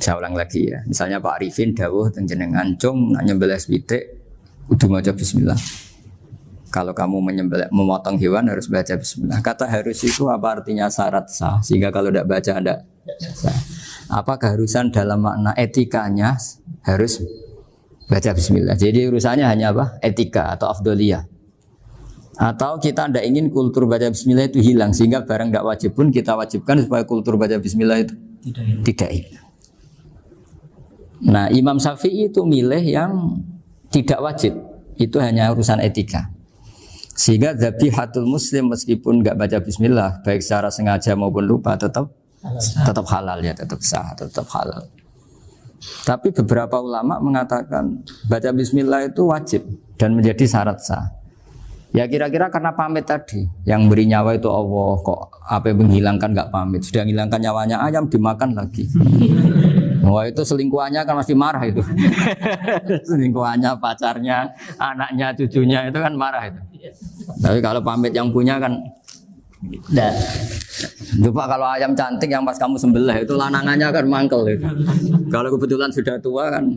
Saya ulang lagi ya. Misalnya Pak Arifin dawuh teng jenengan cung nak nyembelih sithik kudu maca bismillah. Kalau kamu memotong hewan harus baca bismillah. Kata harus itu apa artinya syarat sah? Sehingga kalau tidak baca tidak sah. Apa keharusan dalam makna etikanya harus baca bismillah. Jadi urusannya hanya apa? Etika atau afdoliyah. Atau kita tidak ingin kultur baca bismillah itu hilang sehingga barang tidak wajib pun kita wajibkan supaya kultur baca bismillah itu tidak hilang. Nah, Imam Syafi'i itu milih yang tidak wajib. Itu hanya urusan etika. Sehingga zabihatul muslim meskipun enggak baca bismillah baik secara sengaja maupun lupa tetap halal ya, tetap sah, tetap halal. Tapi beberapa ulama mengatakan baca bismillah itu wajib dan menjadi syarat sah. Ya kira-kira karena pamit tadi, yang beri nyawa itu Allah, kok apa yang menghilangkan enggak pamit, sudah menghilangkan nyawanya ayam dimakan lagi. Wah itu selingkuhannya kan masih marah itu. Selingkuhannya, pacarnya, anaknya, cucunya itu kan marah itu. Tapi kalau pamit yang punya kan enggak. Coba kalau ayam cantik yang pas kamu sembelih itu lanangannya kan mangkel itu. Kalau kebetulan sudah tua kan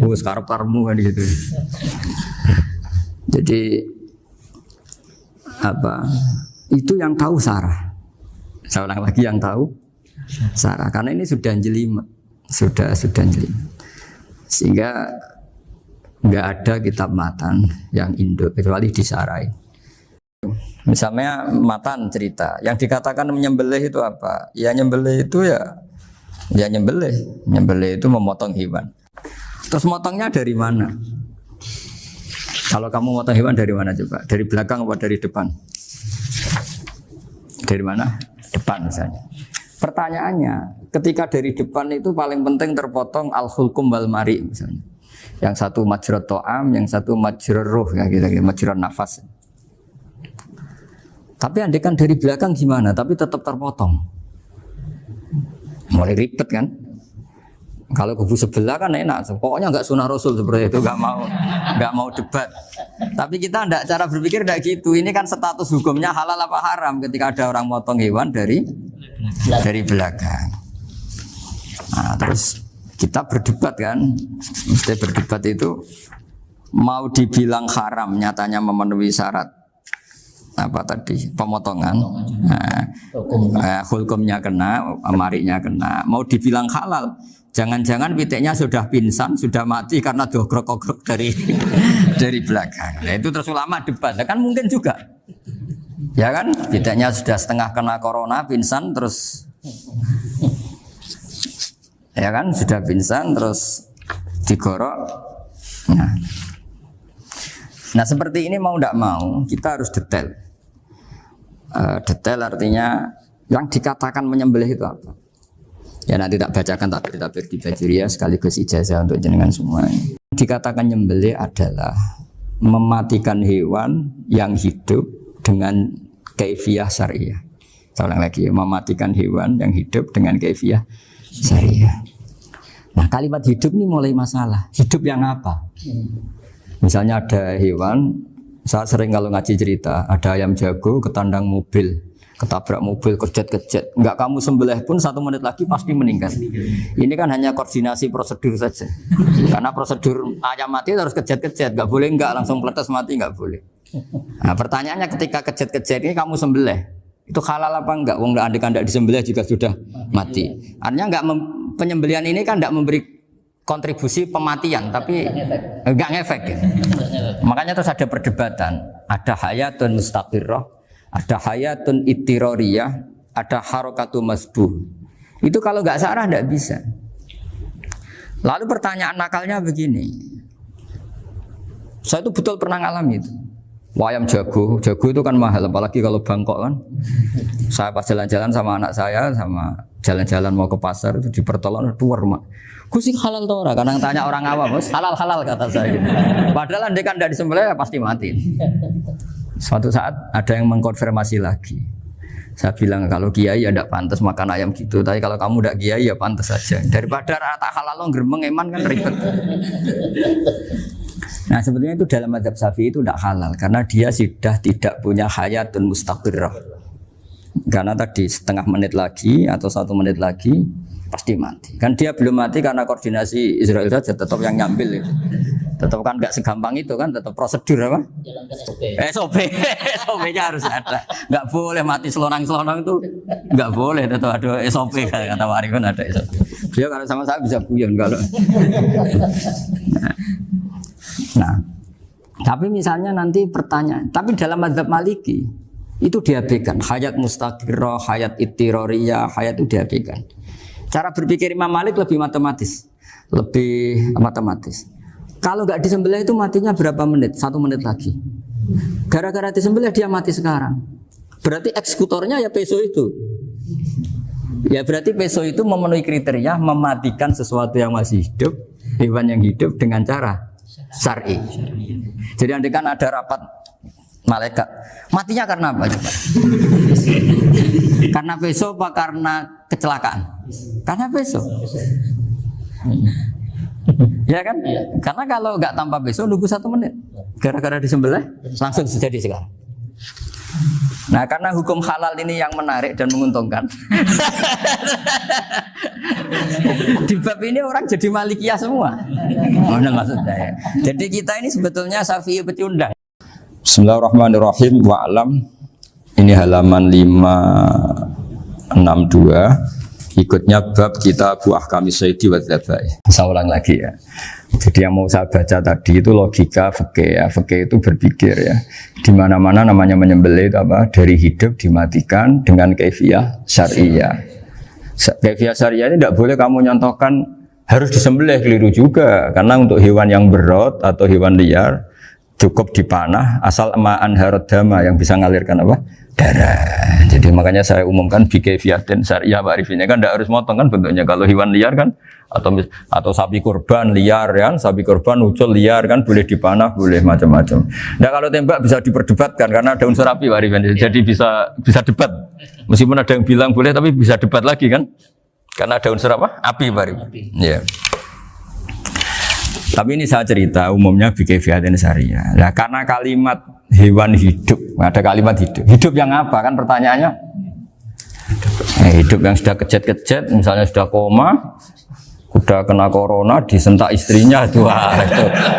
karep-karepmu kan gitu. Jadi apa? Itu yang tahu Sarah. Saya ulang lagi yang tahu Sarah karena ini sudah jelimet. Sudah jeli. Sehingga nggak ada kitab matan yang Indo kecuali disarai. Misalnya matan cerita yang dikatakan menyembelih itu apa? Ya nyembelih itu ya nyembelih itu memotong hewan. Terus motongnya dari mana? Kalau kamu motong hewan dari mana coba? Dari belakang atau dari depan? Dari mana? Depan misalnya. Pertanyaannya, ketika dari depan itu paling penting terpotong al-hulkum wal mari misalnya. Yang satu majrur to'am, yang satu majrur ruh ya gitu, majrur nafas. Tapi andekan dari belakang gimana? Tapi tetap terpotong. Mulai ribet kan? Kalau kubu sebelah kan enak, pokoknya nggak sunah Rasul seperti itu, nggak mau debat. Tapi kita enggak, cara berpikir enggak gitu. Ini kan status hukumnya halal apa haram ketika ada orang motong hewan dari belakang. Nah, terus kita berdebat kan, mesti berdebat itu mau dibilang haram, nyatanya memenuhi syarat apa tadi pemotongan. Hukumnya kena, mariknya kena. Mau dibilang halal, jangan-jangan pitiknya sudah pingsan, sudah mati karena dogrok-ogrok dari belakang. Nah, itu terus ulama debat. Nah, kan mungkin juga. Ya kan, pitiknya sudah setengah kena corona, pingsan terus. Ya kan, sudah pingsan terus digorok. Nah, seperti ini mau tidak mau kita harus detail. Detail artinya yang dikatakan menyembelih itu apa? Ya nanti tak bacakan tapi kita di Bajiriah sekaligus ijazah untuk jenengan semua. Dikatakan nyembelih adalah mematikan hewan yang hidup dengan kaifiyah syariah. Saya ulang lagi, mematikan hewan yang hidup dengan kaifiyah syariah. Nah kalimat hidup ini mulai masalah. Hidup yang apa? Misalnya ada hewan, saya sering kalau ngaji cerita, ada ayam jago ketandang mobil, ketabrak mobil, kejet-kejet. Enggak kamu sembelih pun 1 menit lagi pasti meninggal. Ini kan hanya koordinasi prosedur saja. Karena prosedur ayam mati harus kejet-kejet, enggak boleh enggak langsung peletes mati, enggak boleh. Nah pertanyaannya ketika kejet-kejet ini kamu sembelih, itu halal apa enggak? Wong andai kan enggak disembelih juga sudah mati. Artinya enggak penyembelihan ini kan enggak memberi kontribusi pematian, tapi enggak ngefek. Ya. Makanya terus ada perdebatan, ada hayatun mustaqirrah, ada hayatun ittiroriyah, ada harokatu masbuh. Itu kalau enggak syarah enggak bisa. Lalu pertanyaan nakalnya begini. Saya itu betul pernah ngalami itu. Ayam jago itu kan mahal, apalagi kalau Bangkok kan. Saya pas jalan-jalan sama anak saya, sama jalan-jalan mau ke pasar itu di pertolongan tuar mak. Gus sih halal toh orang, kadang tanya orang awam, halal kata saya. Gitu. Padahal andai kan tidak disembelih pasti mati. Suatu saat ada yang mengkonfirmasi lagi. Saya bilang kalau kiai ya tidak pantas makan ayam gitu, tapi kalau kamu tidak kiai ya pantas saja. Daripada rata halal lo geremeng eman kan ribet. Nah sebetulnya itu dalam mazhab Syafi'i itu tidak halal karena dia sudah tidak punya hayatun mustaqirrah. Karena tadi setengah menit lagi atau 1 menit lagi pasti mati. Kan dia belum mati karena koordinasi Israel saja, tetap yang nyambil itu. Tetap kan nggak segampang itu kan, tetap prosedur apa? Jalankan SOP. SOP-nya harus ada. Nggak boleh mati selonang-selonang itu, nggak boleh. Tetap ada SOP kata Pak Arifin ada SOP. Dia kalau sama saya bisa guyon kalau. Nah, tapi misalnya nanti pertanyaan, tapi dalam mazhab Maliki itu diabaikan. Hayat mustaqirrah, hayat ittiroriyah, hayat itu diabaikan. Cara berpikir Imam Malik lebih matematis. Kalau nggak disembelih itu matinya berapa menit? 1 menit lagi. Gara-gara disembelih dia mati sekarang. Berarti eksekutornya ya peso itu. Ya berarti peso itu memenuhi kriteria mematikan sesuatu yang masih hidup, hewan yang hidup dengan cara syar'i. Jadi andai kan ada rapat malaikat, matinya karena apa coba? Karena peso apa karena kecelakaan? Karena peso. Ya kan? Karena kalau nggak tanpa peso nunggu 1 menit. Gara-gara disembelih langsung terjadi sekarang. Nah, karena hukum halal ini yang menarik dan menguntungkan. Di bab ini orang jadi Malikiyah semua. Mana maksudnya ya? Jadi kita ini sebetulnya Syafi'i pecundang. Bismillahirrahmanirrahim. Wa'lam. Ini halaman 562. Ikutnya bab kita buah kami Sayyidi wa Dzabai. Saya ulang lagi ya. Jadi yang mau saya baca tadi itu logika fikih ya. Fikih itu berpikir ya. Di mana-mana namanya menyembelih itu apa? Dari hidup dimatikan dengan kaifiyah syariah. Kaifiyah syariah ini tidak boleh kamu nyontohkan harus disembelih, keliru juga. Karena untuk hewan yang berat atau hewan liar cukup dipanah asal ma'an harodama yang bisa ngalirkan apa? Darah. Jadi makanya saya umumkan bikaifiyatin syariah Pak Arifin kan tidak harus motong kan bentuknya. Kalau hewan liar kan atau sapi kurban liar kan, sapi kurban ucul liar kan boleh dipanah, boleh macam-macam. Nah kalau tembak bisa diperdebatkan karena ada unsur api Pak Arifin. Jadi bisa debat. Meskipun ada yang bilang boleh tapi bisa debat lagi kan? Karena ada unsur apa? Api Pak Arifin. Iya. Tapi ini saya cerita umumnya bikaifiyatin syariah. Nah karena kalimat hewan hidup, ada kalimat hidup. Hidup yang apa kan pertanyaannya? Hidup yang sudah kejet-kejet, misalnya sudah koma, sudah kena corona, disentak istrinya itu.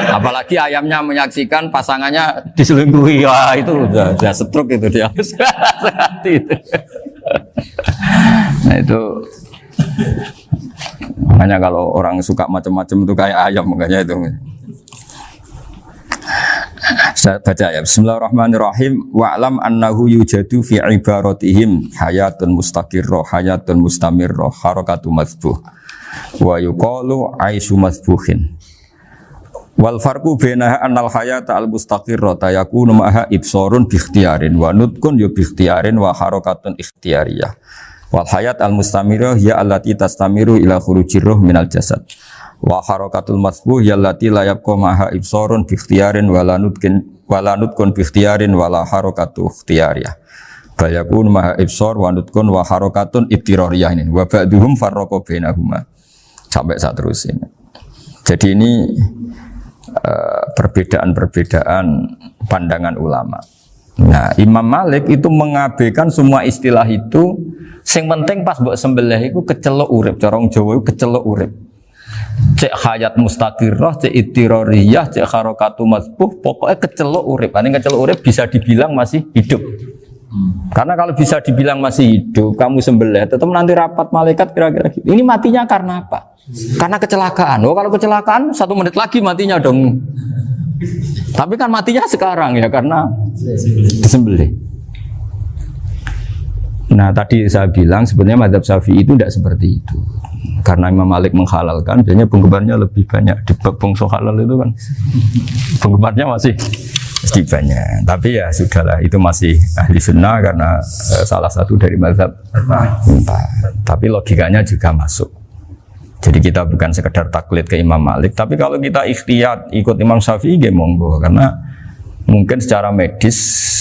Apalagi ayamnya menyaksikan pasangannya diselingkuhi, wah itu udah stroke itu dia. Itu. Nah itu. Makanya kalau orang suka macam-macam itu kayak ayam makanya itu. Saya baca ya. Bismillahirrahmanirrahim. Wa'lam annahu yujadu fi ibaratihim hayatun mustaqirrah, hayatun mustamirrah, harakatu mazbuh. Wa yuqalu aisyu mazbuhin. Wal farqu bainaha annal hayata al mustaqirrah yakunu maha ibsarun bi ikhtiyarin wa nutqun bi ikhtiyarin wa harakatun ikhtiyariyah. Wal hayat al mustamirah ya allati tastamiru ila khurujir ruh minal jasad. Wa harakatul masbuh ya allati la yabqa maha ibsarun bi ikhtiyarin wala nutqun bi ikhtiyarin wala harakatu ikhtiyariyah. Bal yakun maha ibsar wa nutqun wa harakatun ittirariyah ini. Wa ba'duhum farraqa bainahuma. Sampai saat terus ini. Jadi ini perbedaan-perbedaan pandangan ulama. Nah, Imam Malik itu mengabaikan semua istilah itu. Sing penting pas mbok sembelih iku kecelok urip, cara wong Jawa iku kecelok urip. Cek hayat mustaqirrah, cek ittirariyah, cek harakatu mazbuh, pokoknya kecelok urip. Ini kecelok urip bisa dibilang masih hidup. Karena kalau bisa dibilang masih hidup, kamu sembelih, tetap nanti rapat malaikat kira-kira gitu. Ini matinya karena apa? Karena kecelakaan. Oh, kalau kecelakaan 1 menit lagi matinya dong. Tapi kan matinya sekarang ya karena disembelih. Nah tadi saya bilang sebenarnya mazhab Syafi'i itu tidak seperti itu. Karena Imam Malik menghalalkan, biasanya penggemarnya lebih banyak. Di bangsa halal itu kan penggemarnya masih banyak. Tapi ya sudahlah, itu masih ahli sunnah karena salah satu dari mazhab 4. Tapi logikanya juga masuk. Jadi kita bukan sekedar taklid ke Imam Malik, tapi kalau kita ikhtiyat ikut Imam Syafi'i ya monggo, karena mungkin secara medis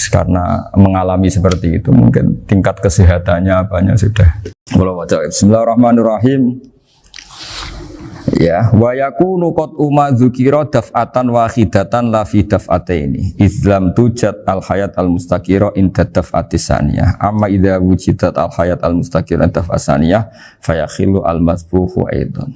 karena mengalami seperti itu mungkin tingkat kesehatannya apanya sudah. Bismillahirrahmanirrahim. Ya, wa yakunu qad dzukira daf'atan wahidatan la fi daf'ataini. Islam tujad al hayat al mustaqira inda daf'atis saniyah. Amma idza wujidat al hayat al mustaqira inda daf'as saniyah fayakhilu al masbuhu aidan.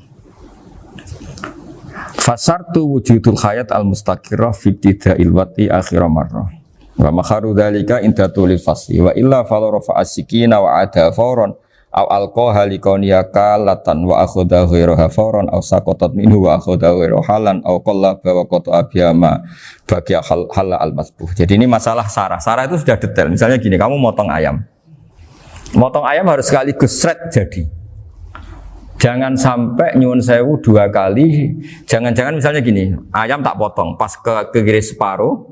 Fasartu wujudul hayat al mustaqira fi ibtida'il wati akhir marrah. Wa makharu dzalika inda tulil fasli wa illa fala rafa'a sikina wa ada fawran aw alqaha liqaniya kalatan wa akhadha ghairaha fawran aw saqatat minhu wa akhadha ghairu halan aw qallaba wa qata'a biyama bagi hal al masbuh. Jadi ini masalah sarah. Sarah itu sudah detail. Misalnya gini, kamu motong ayam. Motong ayam harus sekaligus shred jadi. Jangan sampai nyuwun sewu 2 kali. Jangan-jangan misalnya gini, ayam tak potong, pas ke kiri separuh,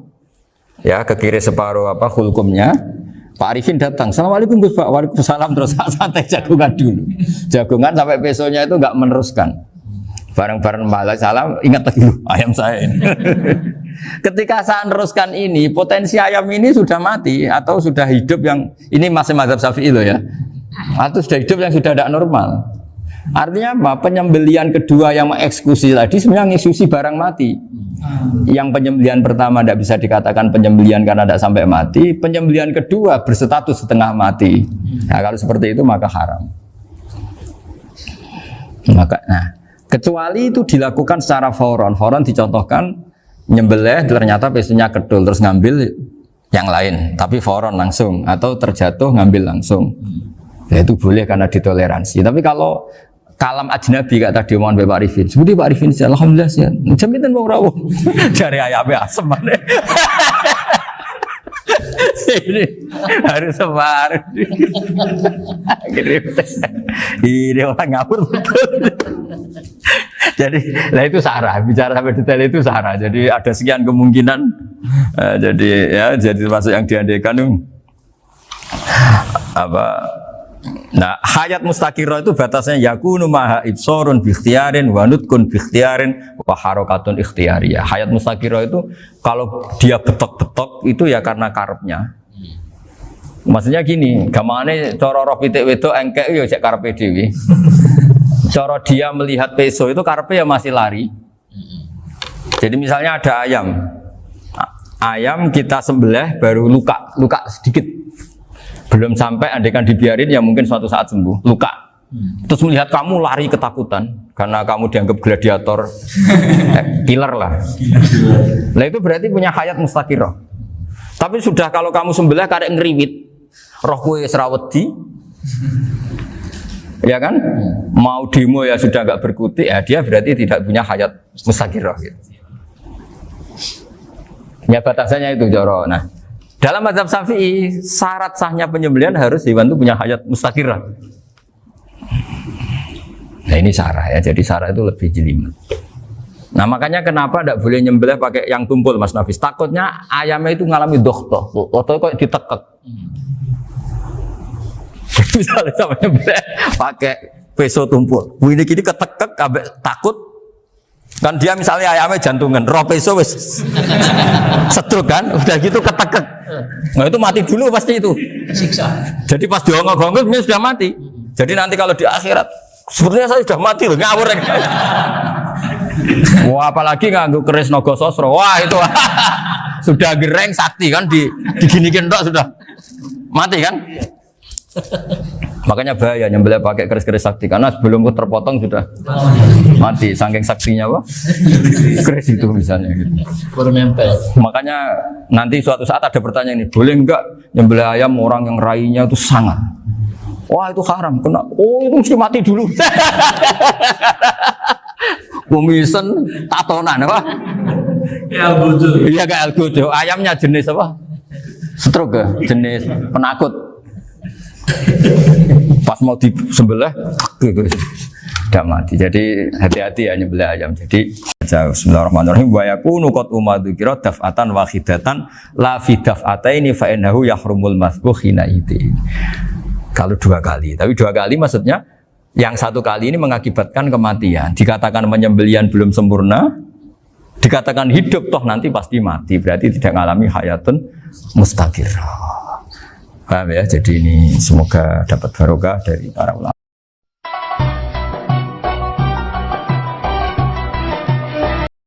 ya ke kiri separuh apa hulkumnya. Pak Arifin datang, assalamualaikum Gus Pak, waalaikumsalam, terus santai jagungan dulu. Jagungan sampai besoknya itu enggak meneruskan. Bareng-bareng malah salam, ingat lagi ayam saya ini. Ketika saya meneruskan ini, potensi ayam ini sudah mati atau sudah hidup yang ini masih mazhab Syafi'i loh ya. Atau sudah hidup yang sudah tidak normal. Artinya apa? Penyembelian kedua yang mengeksekusi tadi sebenarnya mengeksekusi barang mati. Yang penyembelian pertama tidak bisa dikatakan penyembelian karena tidak sampai mati. Penyembelian kedua berstatus setengah mati. Nah, kalau seperti itu maka haram. Kecuali itu dilakukan secara fauron. Fauron dicontohkan nyembelih ternyata pesunya kedul terus ngambil yang lain. Tapi fauron langsung atau terjatuh ngambil langsung. Ya, itu boleh karena ditoleransi. Tapi kalau kalam ajnabi kata tadi omongan Pak Arifin, seperti Pak Arifin, alhamdulillah sih, jaminan mau rawuh dari ayamnya asem mana? Ini harus sebar. Ini orang ngawur betul. Jadi, lah itu sarah. Bicara sampai detail itu sarah. Jadi ada sekian kemungkinan. Jadi termasuk yang diandaikan apa? Nah, hayat mustaqirah itu batasnya yakunu maha ibsorun bi ikhtiyarin wa nutqun bi ikhtiyarin wa harakatun ikhtiyariyah. Hayat mustaqirah itu kalau dia betok-betok itu ya karena karepnya. Maksudnya gini, gamane cara roh pitik wedok engkek ya cek karepe dhewe. Cara dia melihat peso itu karepe ya masih lari. Jadi misalnya ada ayam. Ayam kita sembelih baru luka sedikit. Belum sampai andaikan dibiarin ya mungkin suatu saat sembuh, luka. Terus melihat kamu lari ketakutan karena kamu dianggap gladiator, killer lah. Nah itu berarti punya hayat mustaqirah. Tapi sudah kalau kamu sembelih karek ngeriwit, roh kue serawedi, ya kan? Mau demo ya sudah nggak berkutik, ya dia berarti tidak punya hayat mustaqirah. Gitu. Ya batasannya itu Joro. Nah. Dalam mazhab Syafi'i, syarat sahnya penyembelihan harus hewan itu punya hayat mustaqirah. Nah ini sarah ya, jadi sarah itu lebih jelimet. Nah makanya kenapa tidak boleh nyembelih pakai yang tumpul Mas Nafis? Takutnya ayamnya itu ngalami dohtoh, atau kok ditekek. Misalnya sama nyembelih pakai peso tumpul, ini gini ketekek, takut. Kan dia misalnya ayamnya jantungan, roh peso wis setruk kan, udah gitu ketekek. Nah itu mati dulu pasti itu. Siksa. Jadi pas diongok-ongok dia sudah mati. Jadi nanti kalau di akhirat, sebenarnya saya sudah mati loh, ngawur. Wah apalagi nganggo keris nogo sosro, wah itu sudah gereng sakti kan diginikin dok sudah mati kan. Makanya bahaya nyembelih pakai keris-keris sakti karena sebelum terpotong sudah mati saking saktinya apa? Keris itu misalnya gitu. Makanya nanti suatu saat ada pertanyaan ini, boleh enggak nyembelih ayam orang yang rainya itu sangat? Wah itu haram, kena. Oh itu mesti mati dulu. Komisen tatonan apa? Ya algojo. Iya kayak algojo. Ayamnya jenis apa? Stroke ya? Jenis penakut. Pas mau disembelih tidak mati. Jadi hati-hati ya nyembelih ayam. Jadi bismillahirrahmanirrahim wa yakunu qad umadukira daf'atan wahidatan la fi daf'ataini fa innahu yahrumul masbuh hina idi. Kalau 2 kali. Tapi 2 kali maksudnya yang 1 kali ini mengakibatkan kematian. Dikatakan penyembelihan belum sempurna, dikatakan hidup toh nanti pasti mati. Berarti tidak mengalami hayatun mustaqirah. Paham ya? Jadi ini semoga dapat barokah dari para ulama.